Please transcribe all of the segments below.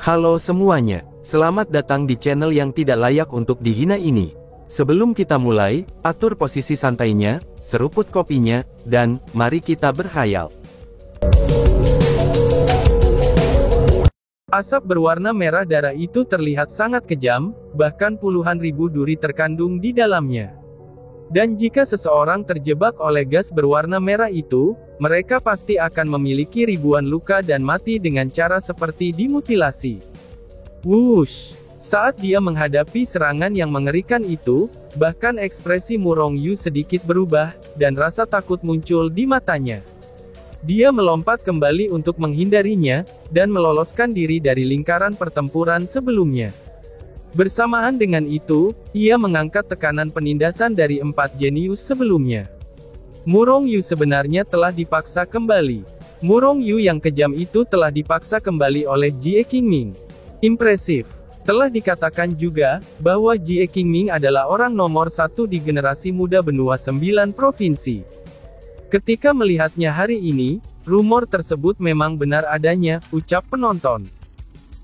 Halo semuanya, selamat datang di channel yang tidak layak untuk dihina ini. Sebelum kita mulai, atur posisi santainya, seruput kopinya, dan mari kita berkhayal. Asap berwarna merah darah itu terlihat sangat kejam, bahkan puluhan ribu duri terkandung di dalamnya. Dan jika seseorang terjebak oleh gas berwarna merah itu, mereka pasti akan memiliki ribuan luka dan mati dengan cara seperti dimutilasi. Wush! Saat dia menghadapi serangan yang mengerikan itu, bahkan ekspresi Murong Yu sedikit berubah, dan rasa takut muncul di matanya. Dia melompat kembali untuk menghindarinya, dan meloloskan diri dari lingkaran pertempuran sebelumnya. Bersamaan dengan itu, ia mengangkat tekanan penindasan dari 4 jenius sebelumnya. Murong Yu sebenarnya telah dipaksa kembali. Murong Yu yang kejam itu telah dipaksa kembali oleh Jie Qingming. Impresif. Telah dikatakan juga, bahwa Jie Qingming adalah orang nomor 1 di generasi muda benua 9 provinsi. Ketika melihatnya hari ini, rumor tersebut memang benar adanya, ucap penonton.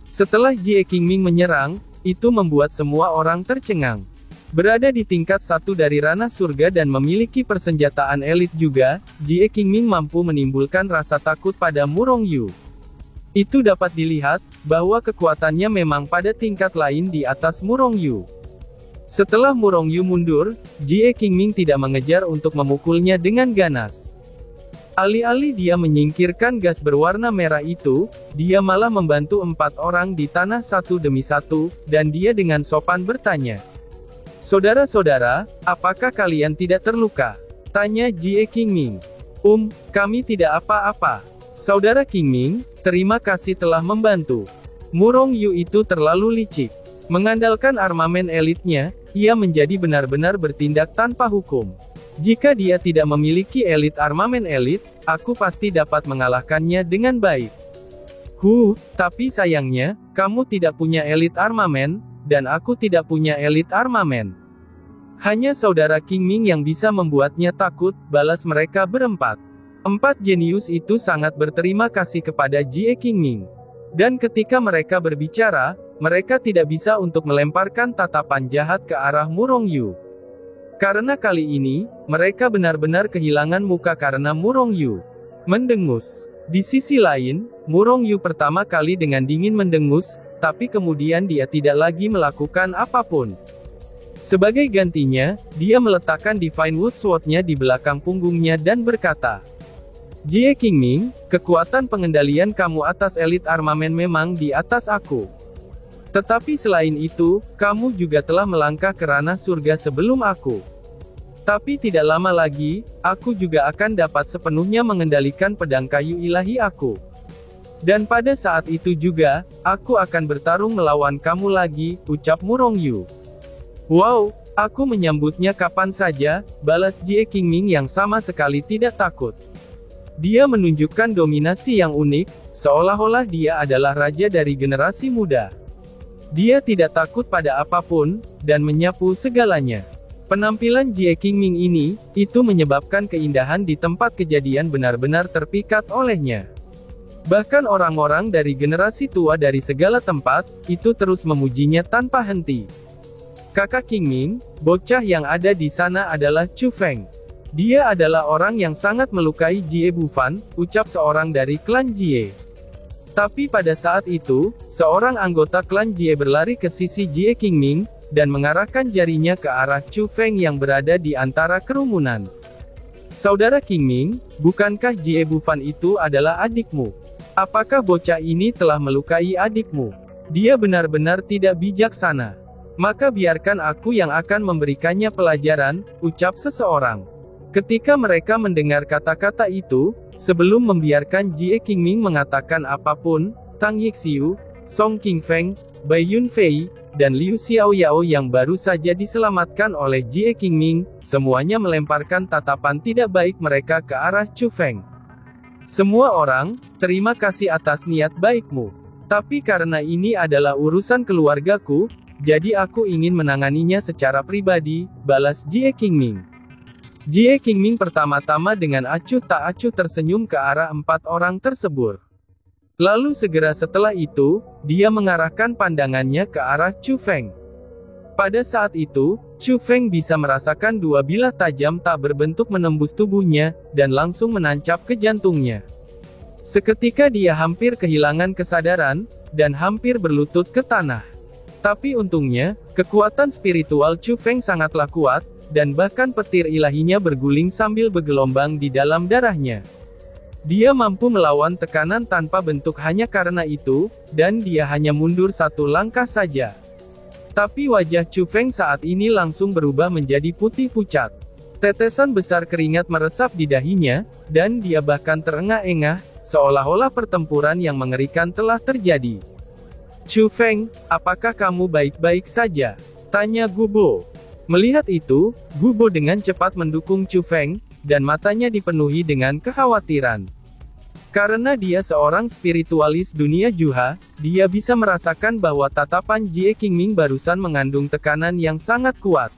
Setelah Jie Qingming menyerang, itu membuat semua orang tercengang. Berada di tingkat 1 dari ranah surga dan memiliki persenjataan elit juga, Jie Qingming mampu menimbulkan rasa takut pada Murong Yu. Itu dapat dilihat, bahwa kekuatannya memang pada tingkat lain di atas Murong Yu. Setelah Murong Yu mundur, Jie Qingming tidak mengejar untuk memukulnya dengan ganas. Alih-alih dia menyingkirkan gas berwarna merah itu, dia malah membantu 4 orang di tanah satu demi satu, dan dia dengan sopan bertanya. Saudara-saudara, apakah kalian tidak terluka? Tanya Jie Qingming. Kami tidak apa-apa. Saudara Qingming, terima kasih telah membantu. Murong Yu itu terlalu licik. Mengandalkan armamen elitnya, ia menjadi benar-benar bertindak tanpa hukum. Jika dia tidak memiliki elit armamen elit, aku pasti dapat mengalahkannya dengan baik. Tapi sayangnya, kamu tidak punya elit armamen, dan aku tidak punya elit armamen. Hanya saudara Qingming yang bisa membuatnya takut, balas mereka berempat. 4 jenius itu sangat berterima kasih kepada Jie Qingming. Dan ketika mereka berbicara, mereka tidak bisa untuk melemparkan tatapan jahat ke arah Murong Yu. Karena kali ini, mereka benar-benar kehilangan muka karena Murong Yu mendengus. Di sisi lain, Murong Yu pertama kali dengan dingin mendengus, tapi kemudian dia tidak lagi melakukan apapun. Sebagai gantinya, dia meletakkan Divine Wood Sword-nya di belakang punggungnya dan berkata, Jie Qingming, kekuatan pengendalian kamu atas elit armamen memang di atas aku. Tetapi selain itu, kamu juga telah melangkah ke ranah surga sebelum aku. Tapi tidak lama lagi, aku juga akan dapat sepenuhnya mengendalikan pedang kayu ilahi aku. Dan pada saat itu juga, aku akan bertarung melawan kamu lagi, ucap Murong Yu. Wow, aku menyambutnya kapan saja, balas Jie Qingming yang sama sekali tidak takut. Dia menunjukkan dominasi yang unik, seolah-olah dia adalah raja dari generasi muda. Dia tidak takut pada apapun, dan menyapu segalanya. Penampilan Jie Qingming ini, itu menyebabkan keindahan di tempat kejadian benar-benar terpikat olehnya. Bahkan orang-orang dari generasi tua dari segala tempat, itu terus memujinya tanpa henti. Kakak Qingming, bocah yang ada di sana adalah Chu Feng. Dia adalah orang yang sangat melukai Jie Bufan, ucap seorang dari klan Jie. Tapi pada saat itu, seorang anggota klan Jie berlari ke sisi Jie Qingming, dan mengarahkan jarinya ke arah Chu Feng yang berada di antara kerumunan. Saudara Qingming, bukankah Jie Bufan itu adalah adikmu? Apakah bocah ini telah melukai adikmu? Dia benar-benar tidak bijaksana. Maka biarkan aku yang akan memberikannya pelajaran, ucap seseorang. Ketika mereka mendengar kata-kata itu, sebelum membiarkan Jie Qingming mengatakan apapun, Tang Yixiu, Song Qingfeng, Bai Yunfei, dan Liu Xiaoyao yang baru saja diselamatkan oleh Jie Qingming, semuanya melemparkan tatapan tidak baik mereka ke arah Chu Feng. Semua orang, terima kasih atas niat baikmu. Tapi karena ini adalah urusan keluargaku, jadi aku ingin menanganinya secara pribadi, balas Jie Qingming. Jie Qingming pertama-tama dengan acuh tak acuh tersenyum ke arah 4 orang tersebut. Lalu segera setelah itu, dia mengarahkan pandangannya ke arah Chu Feng. Pada saat itu, Chu Feng bisa merasakan dua bilah tajam tak berbentuk menembus tubuhnya, dan langsung menancap ke jantungnya. Seketika dia hampir kehilangan kesadaran, dan hampir berlutut ke tanah. Tapi untungnya, kekuatan spiritual Chu Feng sangatlah kuat, dan bahkan petir ilahinya berguling sambil bergelombang di dalam darahnya. Dia mampu melawan tekanan tanpa bentuk hanya karena itu, dan dia hanya mundur satu langkah saja. Tapi wajah Chu Feng saat ini langsung berubah menjadi putih pucat. Tetesan besar keringat meresap di dahinya, dan dia bahkan terengah-engah, seolah-olah pertempuran yang mengerikan telah terjadi. Chu Feng, apakah kamu baik-baik saja? Tanya Gubo. Melihat itu, Gubo dengan cepat mendukung Chu Feng, dan matanya dipenuhi dengan kekhawatiran. Karena dia seorang spiritualis dunia Juha, dia bisa merasakan bahwa tatapan Jie Qingming barusan mengandung tekanan yang sangat kuat.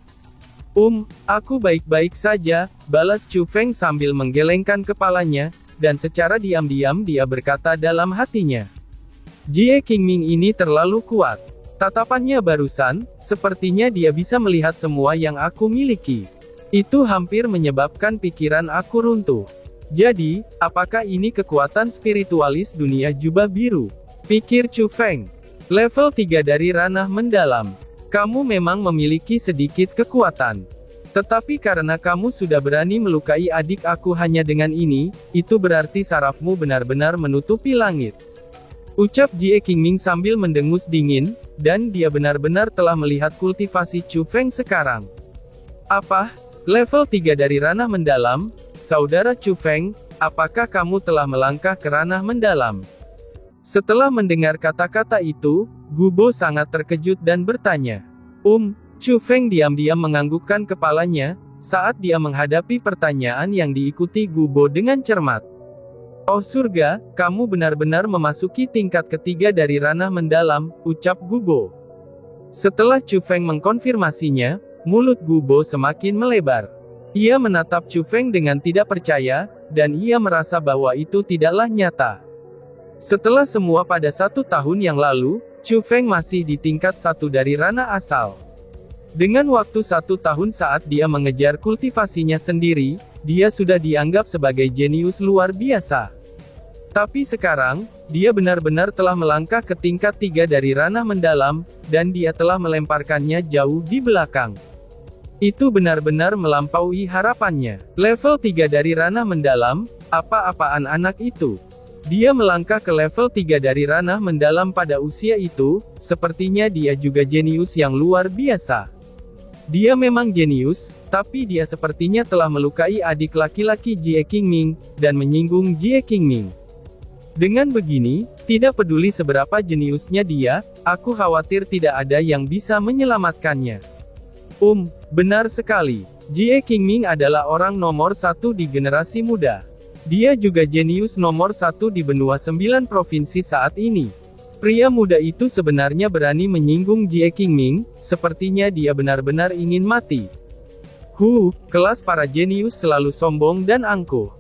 Aku baik-baik saja, balas Chu Feng sambil menggelengkan kepalanya, dan secara diam-diam dia berkata dalam hatinya. Jie Qingming ini terlalu kuat. Tatapannya barusan, sepertinya dia bisa melihat semua yang aku miliki. Itu hampir menyebabkan pikiran aku runtuh. Jadi, apakah ini kekuatan spiritualis dunia jubah biru? Pikir Chu Feng. Level 3 dari ranah mendalam. Kamu memang memiliki sedikit kekuatan. Tetapi karena kamu sudah berani melukai adik aku hanya dengan ini, itu berarti sarafmu benar-benar menutupi langit. Ucap Jie Qingming sambil mendengus dingin, dan dia benar-benar telah melihat kultivasi Chu Feng sekarang. Apa? Level 3 dari ranah mendalam, saudara Chu Feng, apakah kamu telah melangkah ke ranah mendalam? Setelah mendengar kata-kata itu, Gubo sangat terkejut dan bertanya. Chu Feng diam-diam menganggukkan kepalanya, saat dia menghadapi pertanyaan yang diikuti Gubo dengan cermat. Oh surga, kamu benar-benar memasuki tingkat ketiga dari ranah mendalam, ucap Gubo. Setelah Chu Feng mengkonfirmasinya, mulut Gubo semakin melebar. Ia menatap Chu Feng dengan tidak percaya, dan ia merasa bahwa itu tidaklah nyata. Setelah semua pada 1 tahun yang lalu, Chu Feng masih di tingkat 1 dari ranah asal. Dengan waktu 1 tahun saat dia mengejar kultivasinya sendiri, dia sudah dianggap sebagai jenius luar biasa. Tapi sekarang, dia benar-benar telah melangkah ke tingkat 3 dari ranah mendalam, dan dia telah melemparkannya jauh di belakang. Itu benar-benar melampaui harapannya. Level 3 dari ranah mendalam, apa-apaan anak itu? Dia melangkah ke level 3 dari ranah mendalam pada usia itu, sepertinya dia juga jenius yang luar biasa. Dia memang jenius, tapi dia sepertinya telah melukai adik laki-laki Jie Qingming, dan menyinggung Jie Qingming. Dengan begini, tidak peduli seberapa jeniusnya dia, aku khawatir tidak ada yang bisa menyelamatkannya. Benar sekali. Jie Qingming adalah orang nomor 1 di generasi muda. Dia juga jenius nomor 1 di benua 9 provinsi saat ini. Pria muda itu sebenarnya berani menyinggung Jie Qingming, sepertinya dia benar-benar ingin mati. Kelas para jenius selalu sombong dan angkuh.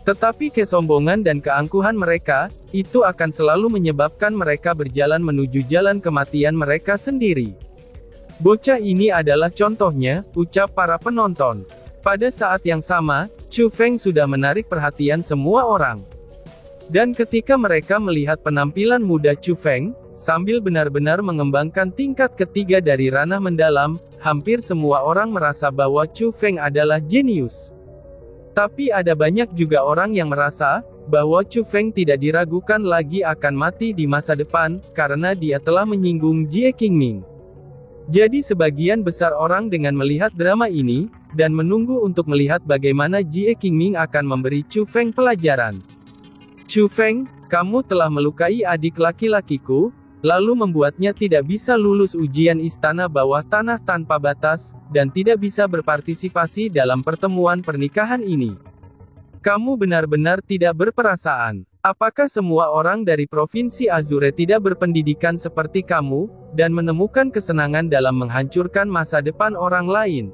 Tetapi kesombongan dan keangkuhan mereka, itu akan selalu menyebabkan mereka berjalan menuju jalan kematian mereka sendiri. Bocah ini adalah contohnya, ucap para penonton. Pada saat yang sama, Chu Feng sudah menarik perhatian semua orang. Dan ketika mereka melihat penampilan muda Chu Feng, sambil benar-benar mengembangkan tingkat ketiga dari ranah mendalam, hampir semua orang merasa bahwa Chu Feng adalah jenius. Tapi ada banyak juga orang yang merasa bahwa Chu Feng tidak diragukan lagi akan mati di masa depan, karena dia telah menyinggung Jie Qingming. Jadi sebagian besar orang dengan melihat drama ini, dan menunggu untuk melihat bagaimana Jie Qingming akan memberi Chu Feng pelajaran. Chu Feng, kamu telah melukai adik laki-lakiku, lalu membuatnya tidak bisa lulus ujian istana bawah tanah tanpa batas, dan tidak bisa berpartisipasi dalam pertemuan pernikahan ini. Kamu benar-benar tidak berperasaan. Apakah semua orang dari Provinsi Azure tidak berpendidikan seperti kamu, dan menemukan kesenangan dalam menghancurkan masa depan orang lain?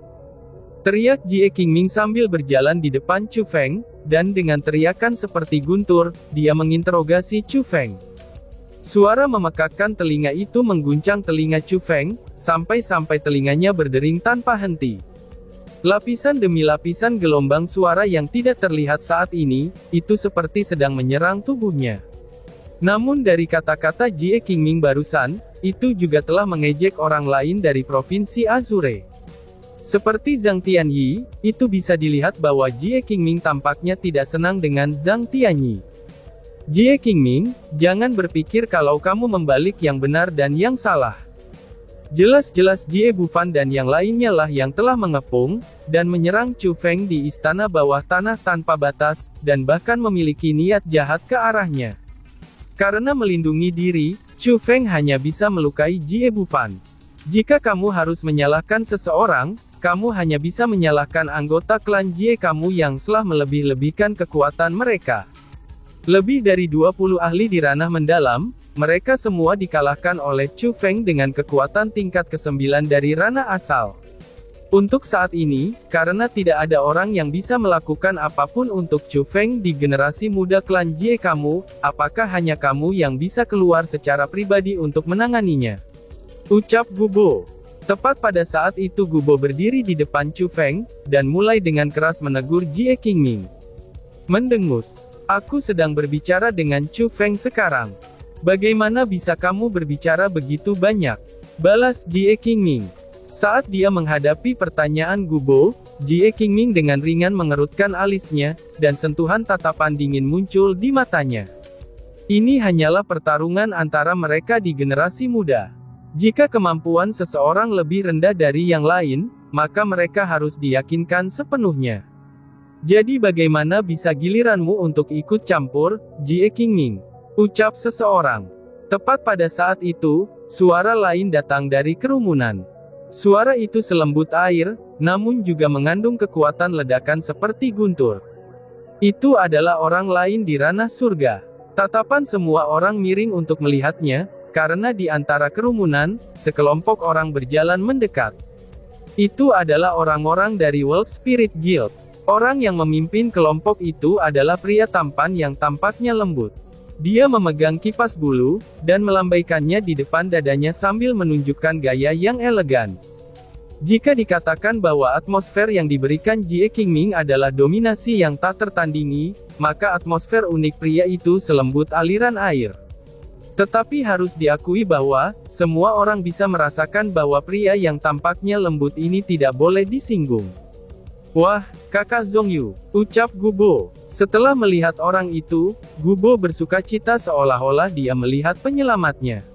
Teriak Jie Qingming sambil berjalan di depan Chu Feng, dan dengan teriakan seperti guntur, dia menginterogasi Chu Feng. Suara memekakkan telinga itu mengguncang telinga Chu Feng, sampai-sampai telinganya berdering tanpa henti. Lapisan demi lapisan gelombang suara yang tidak terlihat saat ini, itu seperti sedang menyerang tubuhnya. Namun dari kata-kata Jie Qingming barusan, itu juga telah mengejek orang lain dari Provinsi Azure. Seperti Zhang Tianyi, itu bisa dilihat bahwa Jie Qingming tampaknya tidak senang dengan Zhang Tianyi. Jie Qingming, jangan berpikir kalau kamu membalik yang benar dan yang salah. Jelas-jelas Jie Bufan dan yang lainnya lah yang telah mengepung, dan menyerang Chu Feng di istana bawah tanah tanpa batas, dan bahkan memiliki niat jahat ke arahnya. Karena melindungi diri, Chu Feng hanya bisa melukai Jie Bufan. Jika kamu harus menyalahkan seseorang, kamu hanya bisa menyalahkan anggota klan Jie kamu yang telah melebih-lebihkan kekuatan mereka. Lebih dari 20 ahli di ranah mendalam, mereka semua dikalahkan oleh Chu Feng dengan kekuatan tingkat ke-9 dari ranah asal. Untuk saat ini, karena tidak ada orang yang bisa melakukan apapun untuk Chu Feng di generasi muda klan Jie kamu, apakah hanya kamu yang bisa keluar secara pribadi untuk menanganinya? Ucap Gubo. Tepat pada saat itu Gubo berdiri di depan Chu Feng, dan mulai dengan keras menegur Jie Qingming. Mendengus. Aku sedang berbicara dengan Chu Feng sekarang. Bagaimana bisa kamu berbicara begitu banyak? Balas Jie Qingming. Saat dia menghadapi pertanyaan Gubo, Jie Qingming dengan ringan mengerutkan alisnya, dan sentuhan tatapan dingin muncul di matanya. Ini hanyalah pertarungan antara mereka di generasi muda. Jika kemampuan seseorang lebih rendah dari yang lain, maka mereka harus diyakinkan sepenuhnya. Jadi bagaimana bisa giliranmu untuk ikut campur, Jie Qingming? Ucap seseorang. Tepat pada saat itu, suara lain datang dari kerumunan. Suara itu selembut air, namun juga mengandung kekuatan ledakan seperti guntur. Itu adalah orang lain di ranah surga. Tatapan semua orang miring untuk melihatnya, karena di antara kerumunan, sekelompok orang berjalan mendekat. Itu adalah orang-orang dari World Spirit Guild. Orang yang memimpin kelompok itu adalah pria tampan yang tampaknya lembut. Dia memegang kipas bulu, dan melambaikannya di depan dadanya sambil menunjukkan gaya yang elegan. Jika dikatakan bahwa atmosfer yang diberikan Jie Qingming adalah dominasi yang tak tertandingi, maka atmosfer unik pria itu selembut aliran air. Tetapi harus diakui bahwa, semua orang bisa merasakan bahwa pria yang tampaknya lembut ini tidak boleh disinggung. Wah, kakak Zhongyu, ucap Gubo. Setelah melihat orang itu, Gubo bersukacita seolah-olah dia melihat penyelamatnya.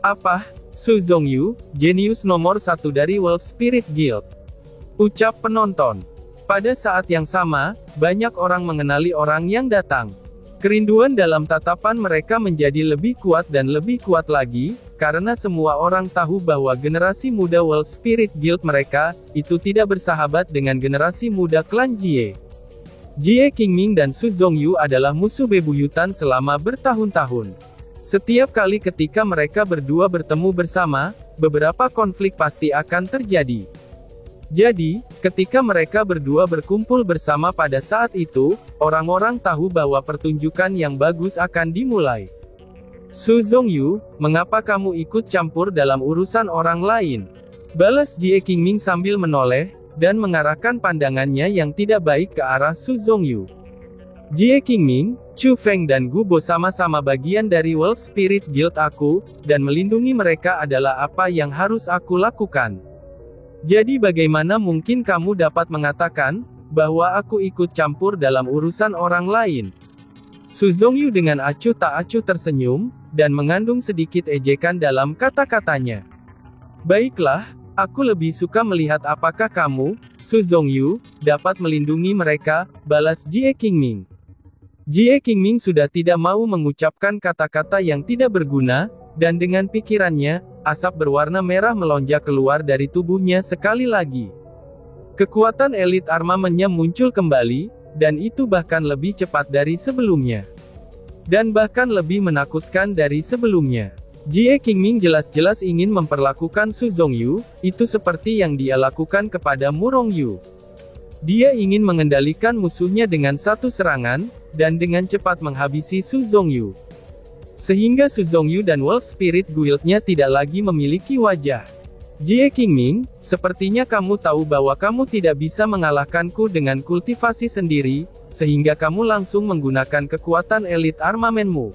Apa? Su Zhongyu, jenius nomor 1 dari World Spirit Guild. Ucap penonton. Pada saat yang sama, banyak orang mengenali orang yang datang. Kerinduan dalam tatapan mereka menjadi lebih kuat dan lebih kuat lagi, karena semua orang tahu bahwa generasi muda World Spirit Guild mereka, itu tidak bersahabat dengan generasi muda klan Jie. Jie Qingming dan Su Zhongyu adalah musuh bebuyutan selama bertahun-tahun. Setiap kali ketika mereka berdua bertemu bersama, beberapa konflik pasti akan terjadi. Jadi, ketika mereka berdua berkumpul bersama pada saat itu, orang-orang tahu bahwa pertunjukan yang bagus akan dimulai. Su Zhongyu, mengapa kamu ikut campur dalam urusan orang lain? Balas Jie Qingming sambil menoleh, dan mengarahkan pandangannya yang tidak baik ke arah Su Zhongyu. Jie Qingming, Chu Feng dan Gubo sama-sama bagian dari World Spirit Guild aku, dan melindungi mereka adalah apa yang harus aku lakukan. Jadi bagaimana mungkin kamu dapat mengatakan, bahwa aku ikut campur dalam urusan orang lain? Su Zhongyu dengan acuh tak acuh tersenyum, dan mengandung sedikit ejekan dalam kata-katanya. Baiklah, aku lebih suka melihat apakah kamu, Su Zhongyu, dapat melindungi mereka, balas Jie Qingming. Jie Qingming sudah tidak mau mengucapkan kata-kata yang tidak berguna, dan dengan pikirannya, asap berwarna merah melonjak keluar dari tubuhnya sekali lagi. Kekuatan elit armamennya muncul kembali, dan itu bahkan lebih cepat dari sebelumnya. Dan bahkan lebih menakutkan dari sebelumnya. Jie Qingming jelas-jelas ingin memperlakukan Su Zhongyu, itu seperti yang dia lakukan kepada Mu Rongyu. Dia ingin mengendalikan musuhnya dengan satu serangan, dan dengan cepat menghabisi Su Zhongyu. Sehingga Su Zongyu dan World Spirit Guild-nya tidak lagi memiliki wajah. Jie Qingming, sepertinya kamu tahu bahwa kamu tidak bisa mengalahkanku dengan kultivasi sendiri, sehingga kamu langsung menggunakan kekuatan elit armamenmu.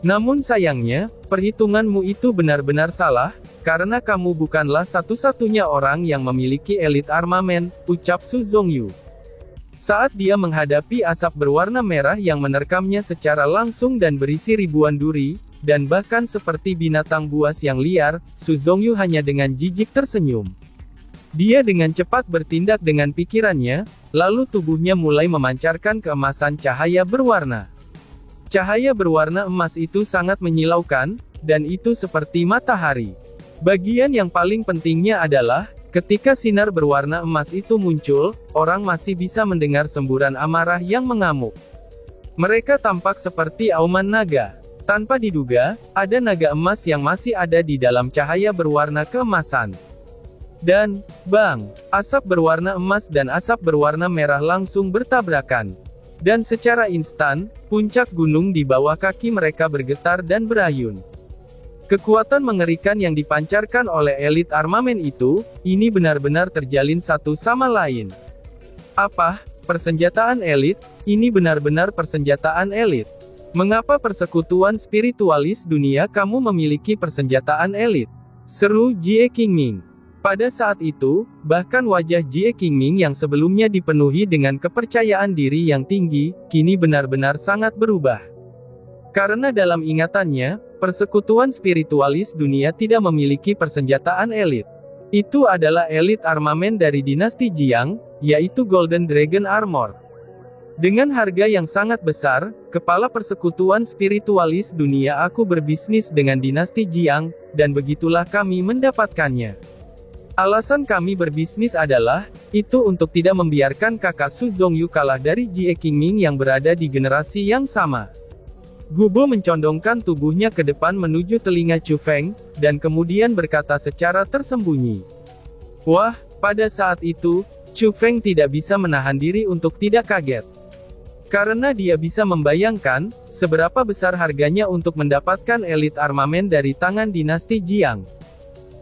Namun sayangnya, perhitunganmu itu benar-benar salah, karena kamu bukanlah satu-satunya orang yang memiliki elit armamen, ucap Su Zongyu. Saat dia menghadapi asap berwarna merah yang menerkamnya secara langsung dan berisi ribuan duri, dan bahkan seperti binatang buas yang liar, Su Zongyu hanya dengan jijik tersenyum. Dia dengan cepat bertindak dengan pikirannya, lalu tubuhnya mulai memancarkan keemasan cahaya berwarna. Cahaya berwarna emas itu sangat menyilaukan, dan itu seperti matahari. Bagian yang paling pentingnya adalah, ketika sinar berwarna emas itu muncul, orang masih bisa mendengar semburan amarah yang mengamuk. Mereka tampak seperti auman naga. Tanpa diduga, ada naga emas yang masih ada di dalam cahaya berwarna keemasan. Dan, bang, asap berwarna emas dan asap berwarna merah langsung bertabrakan. Dan secara instan, puncak gunung di bawah kaki mereka bergetar dan berayun. Kekuatan mengerikan yang dipancarkan oleh elit armamen itu, ini benar-benar terjalin satu sama lain. Apa? Persenjataan elit? Ini benar-benar persenjataan elit. Mengapa persekutuan spiritualis dunia kamu memiliki persenjataan elit? Seru Jie Qingming. Pada saat itu, bahkan wajah Jie Qingming yang sebelumnya dipenuhi dengan kepercayaan diri yang tinggi, kini benar-benar sangat berubah. Karena dalam ingatannya, persekutuan spiritualis dunia tidak memiliki persenjataan elit. Itu adalah elit armamen dari dinasti Jiang, yaitu Golden Dragon Armor. Dengan harga yang sangat besar, kepala persekutuan spiritualis dunia aku berbisnis dengan dinasti Jiang, dan begitulah kami mendapatkannya. Alasan kami berbisnis adalah, itu untuk tidak membiarkan kakak Su Zongyu kalah dari Jie Qingming yang berada di generasi yang sama. Gubo mencondongkan tubuhnya ke depan menuju telinga Chu Feng, dan kemudian berkata secara tersembunyi. Wah, pada saat itu, Chu Feng tidak bisa menahan diri untuk tidak kaget. Karena dia bisa membayangkan, seberapa besar harganya untuk mendapatkan elit armamen dari tangan dinasti Jiang.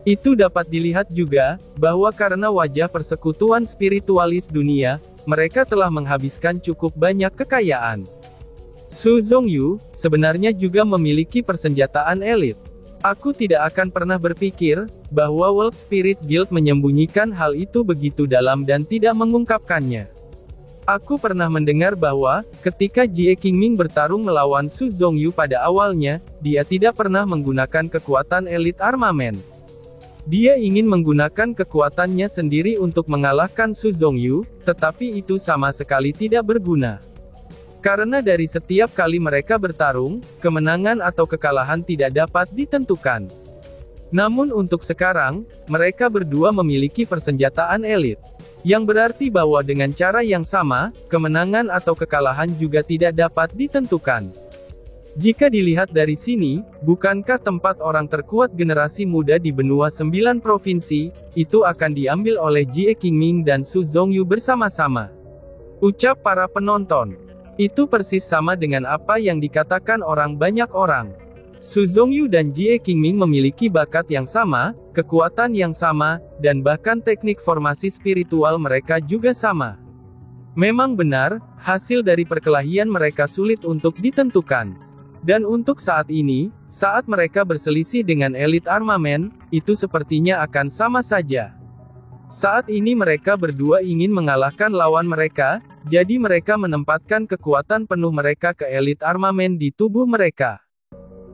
Itu dapat dilihat juga, bahwa karena wajah persekutuan spiritualis dunia, mereka telah menghabiskan cukup banyak kekayaan. Su Zongyu, sebenarnya juga memiliki persenjataan elit. Aku tidak akan pernah berpikir, bahwa World Spirit Guild menyembunyikan hal itu begitu dalam dan tidak mengungkapkannya. Aku pernah mendengar bahwa, ketika Jie Qingming bertarung melawan Su Zongyu pada awalnya, dia tidak pernah menggunakan kekuatan elit armamen. Dia ingin menggunakan kekuatannya sendiri untuk mengalahkan Su Zongyu, tetapi itu sama sekali tidak berguna. Karena dari setiap kali mereka bertarung, kemenangan atau kekalahan tidak dapat ditentukan. Namun untuk sekarang, mereka berdua memiliki persenjataan elit. Yang berarti bahwa dengan cara yang sama, kemenangan atau kekalahan juga tidak dapat ditentukan. Jika dilihat dari sini, bukankah tempat orang terkuat generasi muda di benua 9 provinsi, itu akan diambil oleh Jie Qingming dan Su Zongyu bersama-sama? Ucap para penonton. Itu persis sama dengan apa yang dikatakan orang banyak orang. Su Zongyu dan Jie Qingming memiliki bakat yang sama, kekuatan yang sama, dan bahkan teknik formasi spiritual mereka juga sama. Memang benar, hasil dari perkelahian mereka sulit untuk ditentukan. Dan untuk saat ini, saat mereka berselisih dengan elit armamen, itu sepertinya akan sama saja. Saat ini mereka berdua ingin mengalahkan lawan mereka, jadi mereka menempatkan kekuatan penuh mereka ke elit armamen di tubuh mereka.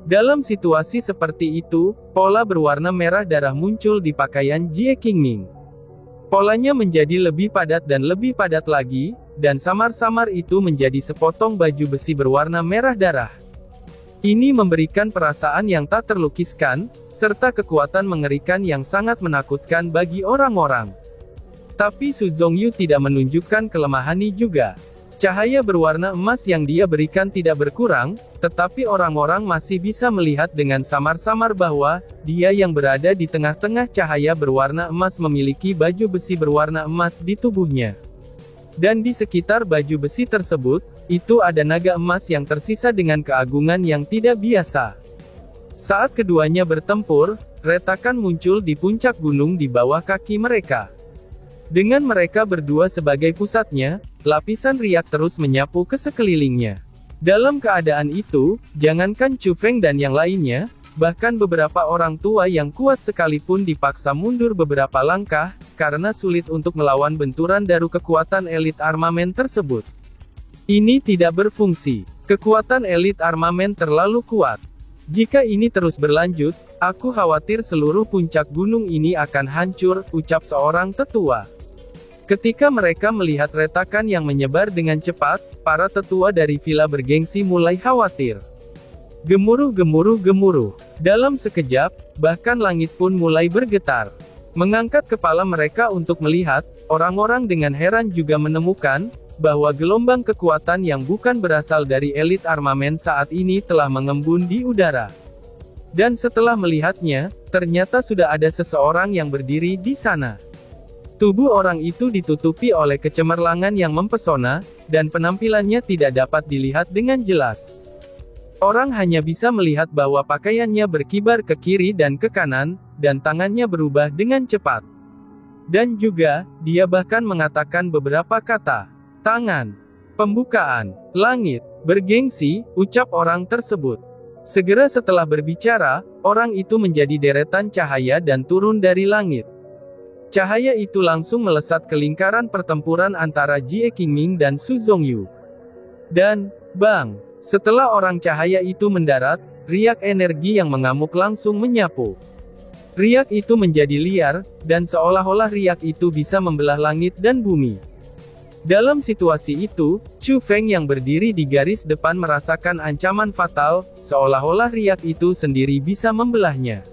Dalam situasi seperti itu, pola berwarna merah darah muncul di pakaian Jie Qingming. Polanya menjadi lebih padat dan lebih padat lagi, dan samar-samar itu menjadi sepotong baju besi berwarna merah darah. Ini memberikan perasaan yang tak terlukiskan, serta kekuatan mengerikan yang sangat menakutkan bagi orang-orang. Tapi Su Zongyu tidak menunjukkan kelemahannya juga. Cahaya berwarna emas yang dia berikan tidak berkurang, tetapi orang-orang masih bisa melihat dengan samar-samar bahwa, dia yang berada di tengah-tengah cahaya berwarna emas memiliki baju besi berwarna emas di tubuhnya. Dan di sekitar baju besi tersebut, itu ada naga emas yang tersisa dengan keagungan yang tidak biasa. Saat keduanya bertempur, retakan muncul di puncak gunung di bawah kaki mereka. Dengan mereka berdua sebagai pusatnya, lapisan riak terus menyapu ke sekelilingnya. Dalam keadaan itu, jangankan Chu Feng dan yang lainnya, bahkan beberapa orang tua yang kuat sekalipun dipaksa mundur beberapa langkah, karena sulit untuk melawan benturan daru kekuatan elit armamen tersebut. Ini tidak berfungsi. Kekuatan elit armamen terlalu kuat. Jika ini terus berlanjut, aku khawatir seluruh puncak gunung ini akan hancur, ucap seorang tetua. Ketika mereka melihat retakan yang menyebar dengan cepat, para tetua dari villa bergengsi mulai khawatir. Gemuruh, gemuruh, gemuruh. Dalam sekejap, bahkan langit pun mulai bergetar. Mengangkat kepala mereka untuk melihat, orang-orang dengan heran juga menemukan, bahwa gelombang kekuatan yang bukan berasal dari elit armamen saat ini telah mengembun di udara. Dan setelah melihatnya, ternyata sudah ada seseorang yang berdiri di sana. Tubuh orang itu ditutupi oleh kecemerlangan yang mempesona, dan penampilannya tidak dapat dilihat dengan jelas. Orang hanya bisa melihat bahwa pakaiannya berkibar ke kiri dan ke kanan, dan tangannya berubah dengan cepat. Dan juga, dia bahkan mengatakan beberapa kata. Tangan, pembukaan, langit, bergengsi, ucap orang tersebut. Segera setelah berbicara, orang itu menjadi deretan cahaya dan turun dari langit. Cahaya itu langsung melesat ke lingkaran pertempuran antara Jie Qingming dan Su Zhongyu. Dan, bang, setelah orang cahaya itu mendarat, riak energi yang mengamuk langsung menyapu. Riak itu menjadi liar, dan seolah-olah riak itu bisa membelah langit dan bumi. Dalam situasi itu, Chu Feng yang berdiri di garis depan merasakan ancaman fatal, seolah-olah riak itu sendiri bisa membelahnya.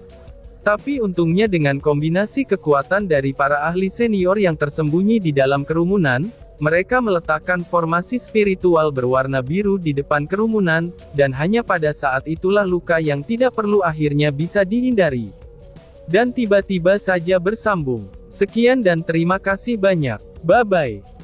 Tapi untungnya dengan kombinasi kekuatan dari para ahli senior yang tersembunyi di dalam kerumunan, mereka meletakkan formasi spiritual berwarna biru di depan kerumunan, dan hanya pada saat itulah luka yang tidak perlu akhirnya bisa dihindari. Dan tiba-tiba saja bersambung. Sekian dan terima kasih banyak. Bye-bye.